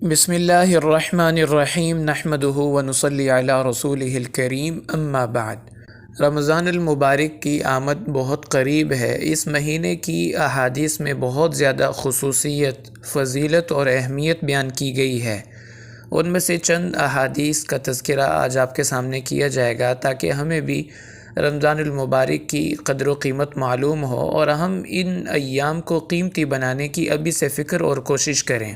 بسم اللہ الرحمن الرحیم نحمدہ ونصلی علی رسولہ الکریم اما بعد۔ رمضان المبارک کی آمد بہت قریب ہے۔ اس مہینے کی احادیث میں بہت زیادہ خصوصیت، فضیلت اور اہمیت بیان کی گئی ہے۔ ان میں سے چند احادیث کا تذکرہ آج آپ کے سامنے کیا جائے گا تاکہ ہمیں بھی رمضان المبارک کی قدر و قیمت معلوم ہو اور ہم ان ایام کو قیمتی بنانے کی ابھی سے فکر اور کوشش کریں۔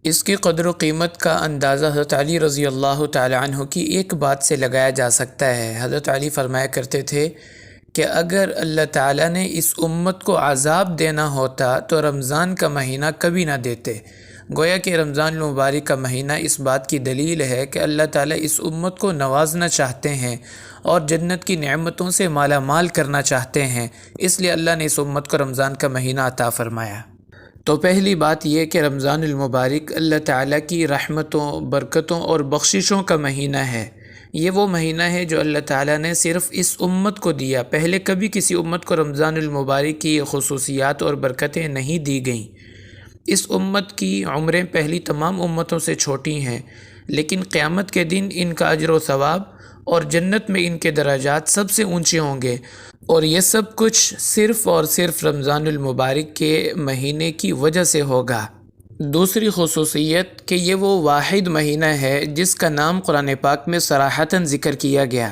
اس کی قدر و قیمت کا اندازہ حضرت علی رضی اللہ تعالی عنہ کی ایک بات سے لگایا جا سکتا ہے۔ حضرت علی فرمایا کرتے تھے کہ اگر اللہ تعالیٰ نے اس امت کو عذاب دینا ہوتا تو رمضان کا مہینہ کبھی نہ دیتے۔ گویا کہ رمضان المبارک کا مہینہ اس بات کی دلیل ہے کہ اللہ تعالیٰ اس امت کو نوازنا چاہتے ہیں اور جنت کی نعمتوں سے مالا مال کرنا چاہتے ہیں، اس لیے اللہ نے اس امت کو رمضان کا مہینہ عطا فرمایا۔ تو پہلی بات یہ کہ رمضان المبارک اللہ تعالیٰ کی رحمتوں، برکتوں اور بخششوں کا مہینہ ہے۔ یہ وہ مہینہ ہے جو اللہ تعالیٰ نے صرف اس امت کو دیا۔ پہلے کبھی کسی امت کو رمضان المبارک کی خصوصیات اور برکتیں نہیں دی گئیں۔ اس امت کی عمریں پہلی تمام امتوں سے چھوٹی ہیں، لیکن قیامت کے دن ان کا اجر و ثواب اور جنت میں ان کے درجات سب سے اونچے ہوں گے، اور یہ سب کچھ صرف اور صرف رمضان المبارک کے مہینے کی وجہ سے ہوگا۔ دوسری خصوصیت کہ یہ وہ واحد مہینہ ہے جس کا نام قرآن پاک میں صراحتاً ذکر کیا گیا،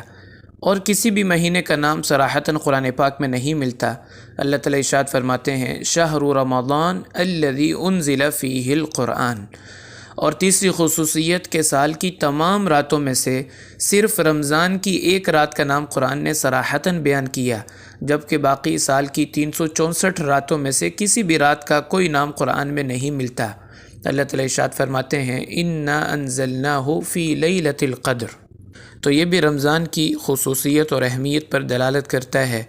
اور کسی بھی مہینے کا نام صراحتاً قرآن پاک میں نہیں ملتا۔ اللہ تعالیٰ ارشاد فرماتے ہیں شہر رمضان الذی انزل فیہ القرآن۔ اور تیسری خصوصیت کہ سال کی تمام راتوں میں سے صرف رمضان کی ایک رات کا نام قرآن نے صراحتاً بیان کیا، جبکہ باقی سال کی 364 راتوں میں سے کسی بھی رات کا کوئی نام قرآن میں نہیں ملتا۔ اللہ تعالیٰ ارشاد فرماتے ہیں انا انزلناہ فی لیلۃ القدر۔ تو یہ بھی رمضان کی خصوصیت اور اہمیت پر دلالت کرتا ہے۔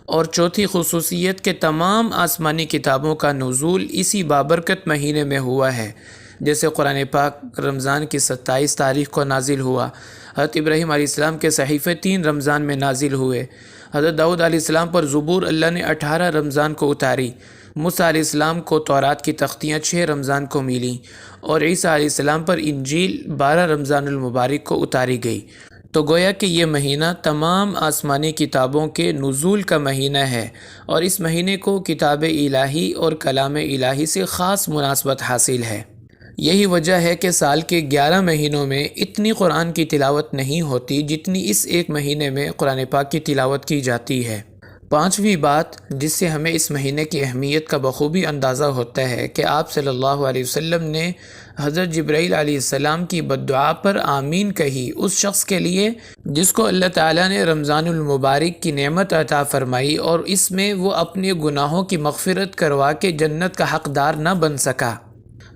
اور چوتھی خصوصیت کہ تمام آسمانی کتابوں کا نزول اسی بابرکت مہینے میں ہوا ہے، جیسے قرآن پاک رمضان کی 27 تاریخ کو نازل ہوا، حضرت ابراہیم علیہ السلام کے صحیفے 3 رمضان میں نازل ہوئے، حضرت داؤد علیہ السلام پر زبور اللہ نے 18 رمضان کو اتاری، موسیٰ علیہ السلام کو تورات کی تختیاں 6 رمضان کو ملیں، اور عیسیٰ علیہ السلام پر انجیل 12 رمضان المبارک کو اتاری گئی۔ تو گویا کہ یہ مہینہ تمام آسمانی کتابوں کے نزول کا مہینہ ہے، اور اس مہینے کو کتاب الہی اور کلام الہی سے خاص مناسبت حاصل ہے۔ یہی وجہ ہے کہ سال کے 11 مہینوں میں اتنی قرآن کی تلاوت نہیں ہوتی جتنی اس ایک مہینے میں قرآن پاک کی تلاوت کی جاتی ہے۔ پانچویں بات جس سے ہمیں اس مہینے کی اہمیت کا بخوبی اندازہ ہوتا ہے کہ آپ صلی اللہ علیہ وسلم نے حضرت جبرائیل علیہ السلام کی بددعا پر آمین کہی، اس شخص کے لیے جس کو اللہ تعالیٰ نے رمضان المبارک کی نعمت عطا فرمائی اور اس میں وہ اپنے گناہوں کی مغفرت کروا کے جنت کا حقدار نہ بن سکا۔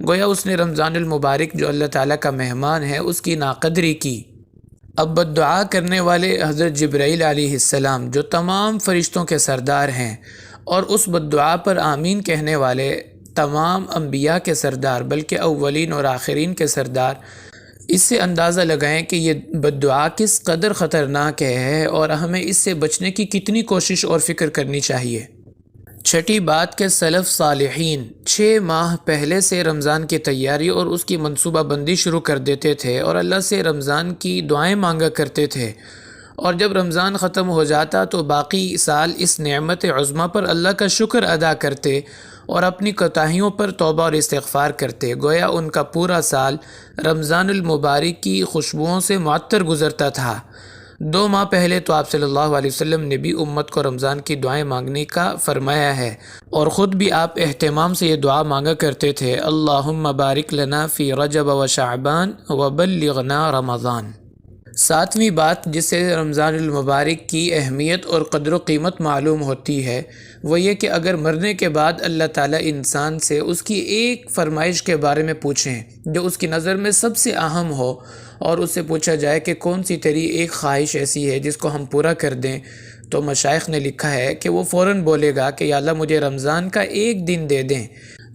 گویا اس نے رمضان المبارک جو اللہ تعالیٰ کا مہمان ہے اس کی ناقدری کی۔ اب بددعا کرنے والے حضرت جبرائیل علیہ السلام جو تمام فرشتوں کے سردار ہیں، اور اس بددعا پر آمین کہنے والے تمام انبیاء کے سردار، بلکہ اولین اور آخرین کے سردار، اس سے اندازہ لگائیں کہ یہ بددعا کس قدر خطرناک ہے اور ہمیں اس سے بچنے کی کتنی کوشش اور فکر کرنی چاہیے۔ چھٹی بات کہ سلف صالحین 6 ماہ پہلے سے رمضان کی تیاری اور اس کی منصوبہ بندی شروع کر دیتے تھے اور اللہ سے رمضان کی دعائیں مانگا کرتے تھے، اور جب رمضان ختم ہو جاتا تو باقی سال اس نعمت عظمیٰ پر اللہ کا شکر ادا کرتے اور اپنی کوتاہیوں پر توبہ اور استغفار کرتے۔ گویا ان کا پورا سال رمضان المبارک کی خوشبوؤں سے معطر گزرتا تھا۔ 2 ماہ پہلے تو آپ صلی اللہ علیہ وسلم نے بھی امت کو رمضان کی دعائیں مانگنے کا فرمایا ہے، اور خود بھی آپ اہتمام سے یہ دعا مانگا کرتے تھے اللہم بارک لنا فی رجب و شعبان وبلغنا رمضان۔ 7ویں بات جس سے رمضان المبارک کی اہمیت اور قدر و قیمت معلوم ہوتی ہے وہ یہ کہ اگر مرنے کے بعد اللہ تعالیٰ انسان سے اس کی ایک فرمائش کے بارے میں پوچھیں جو اس کی نظر میں سب سے اہم ہو، اور اس سے پوچھا جائے کہ کون سی تیری ایک خواہش ایسی ہے جس کو ہم پورا کر دیں، تو مشائخ نے لکھا ہے کہ وہ فوراً بولے گا کہ یا اللہ مجھے رمضان کا ایک دن دے دیں۔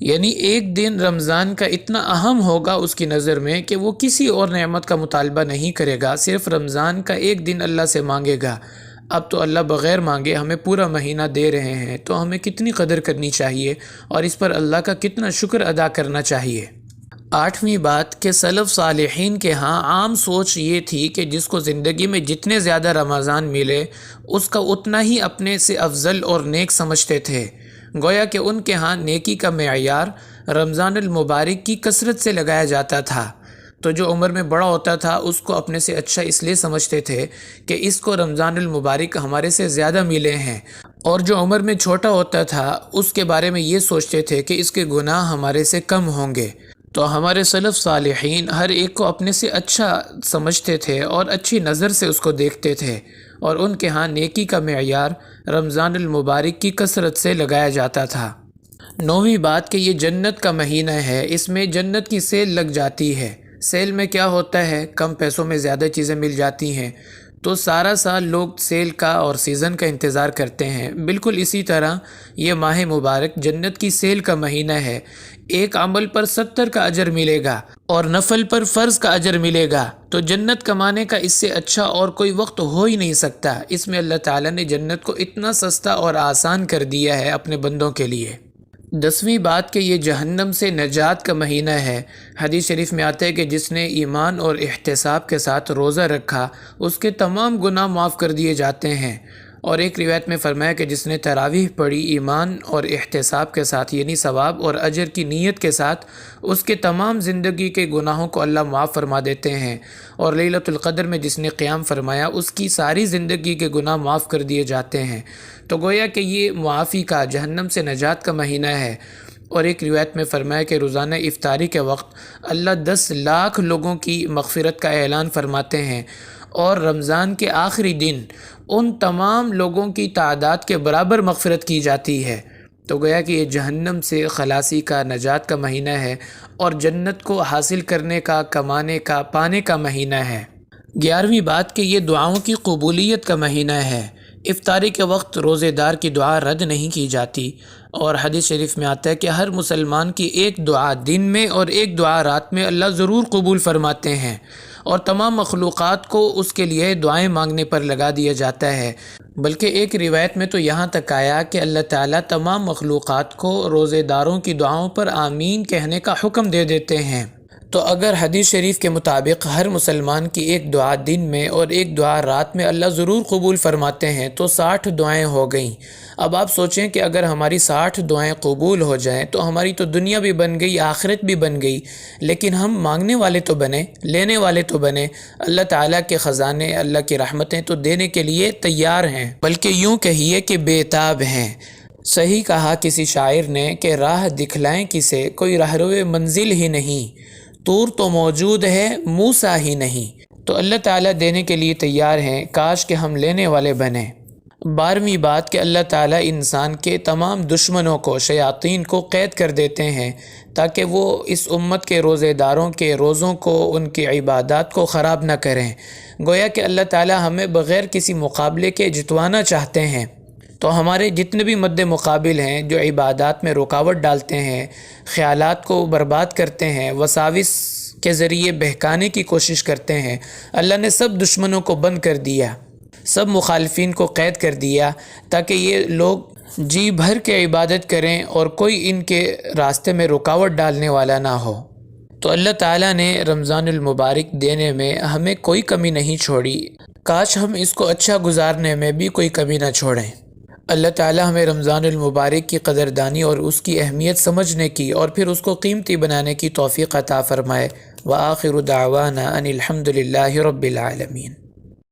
یعنی ایک دن رمضان کا اتنا اہم ہوگا اس کی نظر میں کہ وہ کسی اور نعمت کا مطالبہ نہیں کرے گا، صرف رمضان کا ایک دن اللہ سے مانگے گا۔ اب تو اللہ بغیر مانگے ہمیں پورا مہینہ دے رہے ہیں، تو ہمیں کتنی قدر کرنی چاہیے اور اس پر اللہ کا کتنا شکر ادا کرنا چاہیے۔ 8ویں بات کہ سلف صالحین کے ہاں عام سوچ یہ تھی کہ جس کو زندگی میں جتنے زیادہ رمضان ملے اس کا اتنا ہی اپنے سے افضل اور نیک سمجھتے تھے۔ گویا کہ ان کے ہاں نیکی کا معیار رمضان المبارک کی کثرت سے لگایا جاتا تھا۔ تو جو عمر میں بڑا ہوتا تھا اس کو اپنے سے اچھا اس لیے سمجھتے تھے کہ اس کو رمضان المبارک ہمارے سے زیادہ ملے ہیں، اور جو عمر میں چھوٹا ہوتا تھا اس کے بارے میں یہ سوچتے تھے کہ اس کے گناہ ہمارے سے کم ہوں گے۔ تو ہمارے سلف صالحین ہر ایک کو اپنے سے اچھا سمجھتے تھے اور اچھی نظر سے اس کو دیکھتے تھے، اور ان کے ہاں نیکی کا معیار رمضان المبارک کی کثرت سے لگایا جاتا تھا۔ 9ویں بات کہ یہ جنت کا مہینہ ہے، اس میں جنت کی سیل لگ جاتی ہے۔ سیل میں کیا ہوتا ہے؟ کم پیسوں میں زیادہ چیزیں مل جاتی ہیں، تو سارا سال لوگ سیل کا اور سیزن کا انتظار کرتے ہیں۔ بالکل اسی طرح یہ ماہ مبارک جنت کی سیل کا مہینہ ہے۔ ایک عمل پر 70 کا اجر ملے گا اور نفل پر فرض کا اجر ملے گا، تو جنت کمانے کا اس سے اچھا اور کوئی وقت ہو ہی نہیں سکتا۔ اس میں اللہ تعالیٰ نے جنت کو اتنا سستا اور آسان کر دیا ہے اپنے بندوں کے لیے۔ 10ویں بات کہ یہ جہنم سے نجات کا مہینہ ہے۔ حدیث شریف میں آتا ہے کہ جس نے ایمان اور احتساب کے ساتھ روزہ رکھا اس کے تمام گناہ معاف کر دیے جاتے ہیں، اور ایک روایت میں فرمایا کہ جس نے تراویح پڑھی ایمان اور احتساب کے ساتھ، یعنی ثواب اور اجر کی نیت کے ساتھ، اس کے تمام زندگی کے گناہوں کو اللہ معاف فرما دیتے ہیں، اور لیلۃ القدر میں جس نے قیام فرمایا اس کی ساری زندگی کے گناہ معاف کر دیے جاتے ہیں۔ تو گویا کہ یہ معافی کا، جہنم سے نجات کا مہینہ ہے۔ اور ایک روایت میں فرمایا کہ روزانہ افطاری کے وقت اللہ 10 لاکھ لوگوں کی مغفرت کا اعلان فرماتے ہیں، اور رمضان کے آخری دن ان تمام لوگوں کی تعداد کے برابر مغفرت کی جاتی ہے۔ تو گویا کہ یہ جہنم سے خلاصی کا، نجات کا مہینہ ہے، اور جنت کو حاصل کرنے کا، کمانے کا، پانے کا مہینہ ہے۔ 11ویں بات کہ یہ دعاؤں کی قبولیت کا مہینہ ہے۔ افطاری کے وقت روزے دار کی دعا رد نہیں کی جاتی، اور حدیث شریف میں آتا ہے کہ ہر مسلمان کی ایک دعا دن میں اور ایک دعا رات میں اللہ ضرور قبول فرماتے ہیں، اور تمام مخلوقات کو اس کے لیے دعائیں مانگنے پر لگا دیا جاتا ہے۔ بلکہ ایک روایت میں تو یہاں تک آیا کہ اللہ تعالیٰ تمام مخلوقات کو روزے داروں کی دعاؤں پر آمین کہنے کا حکم دے دیتے ہیں۔ تو اگر حدیث شریف کے مطابق ہر مسلمان کی ایک دعا دن میں اور ایک دعا رات میں اللہ ضرور قبول فرماتے ہیں تو 60 دعائیں ہو گئیں۔ اب آپ سوچیں کہ اگر ہماری 60 دعائیں قبول ہو جائیں تو ہماری تو دنیا بھی بن گئی، آخرت بھی بن گئی، لیکن ہم مانگنے والے تو بنے، لینے والے تو بنے۔ اللہ تعالیٰ کے خزانے، اللہ کی رحمتیں تو دینے کے لیے تیار ہیں، بلکہ یوں کہیے کہ بے تاب ہیں۔ صحیح کہا کسی شاعر نے کہ راہ دکھلائیں کسے، کوئی راہرو منزل ہی نہیں، طور تو موجود ہے موسیٰ ہی نہیں۔ تو اللہ تعالیٰ دینے کے لیے تیار ہیں، کاش کہ ہم لینے والے بنیں۔ 12ویں بات کہ اللہ تعالیٰ انسان کے تمام دشمنوں کو، شیاطین کو قید کر دیتے ہیں تاکہ وہ اس امت کے روزے داروں کے روزوں کو، ان کی عبادات کو خراب نہ کریں۔ گویا کہ اللہ تعالیٰ ہمیں بغیر کسی مقابلے کے جتوانا چاہتے ہیں۔ تو ہمارے جتنے بھی مد مقابل ہیں جو عبادات میں رکاوٹ ڈالتے ہیں، خیالات کو برباد کرتے ہیں، وساوس کے ذریعے بہکانے کی کوشش کرتے ہیں، اللہ نے سب دشمنوں کو بند کر دیا، سب مخالفین کو قید کر دیا، تاکہ یہ لوگ جی بھر کے عبادت کریں اور کوئی ان کے راستے میں رکاوٹ ڈالنے والا نہ ہو۔ تو اللہ تعالیٰ نے رمضان المبارک دینے میں ہمیں کوئی کمی نہیں چھوڑی، کاش ہم اس کو اچھا گزارنے میں بھی کوئی کمی نہ چھوڑیں۔ اللہ تعالیٰ ہمیں رمضان المبارک کی قدردانی اور اس کی اہمیت سمجھنے کی اور پھر اس کو قیمتی بنانے کی توفیق عطا فرمائے۔ وآخر دعوانا ان الحمد للہ رب العالمین۔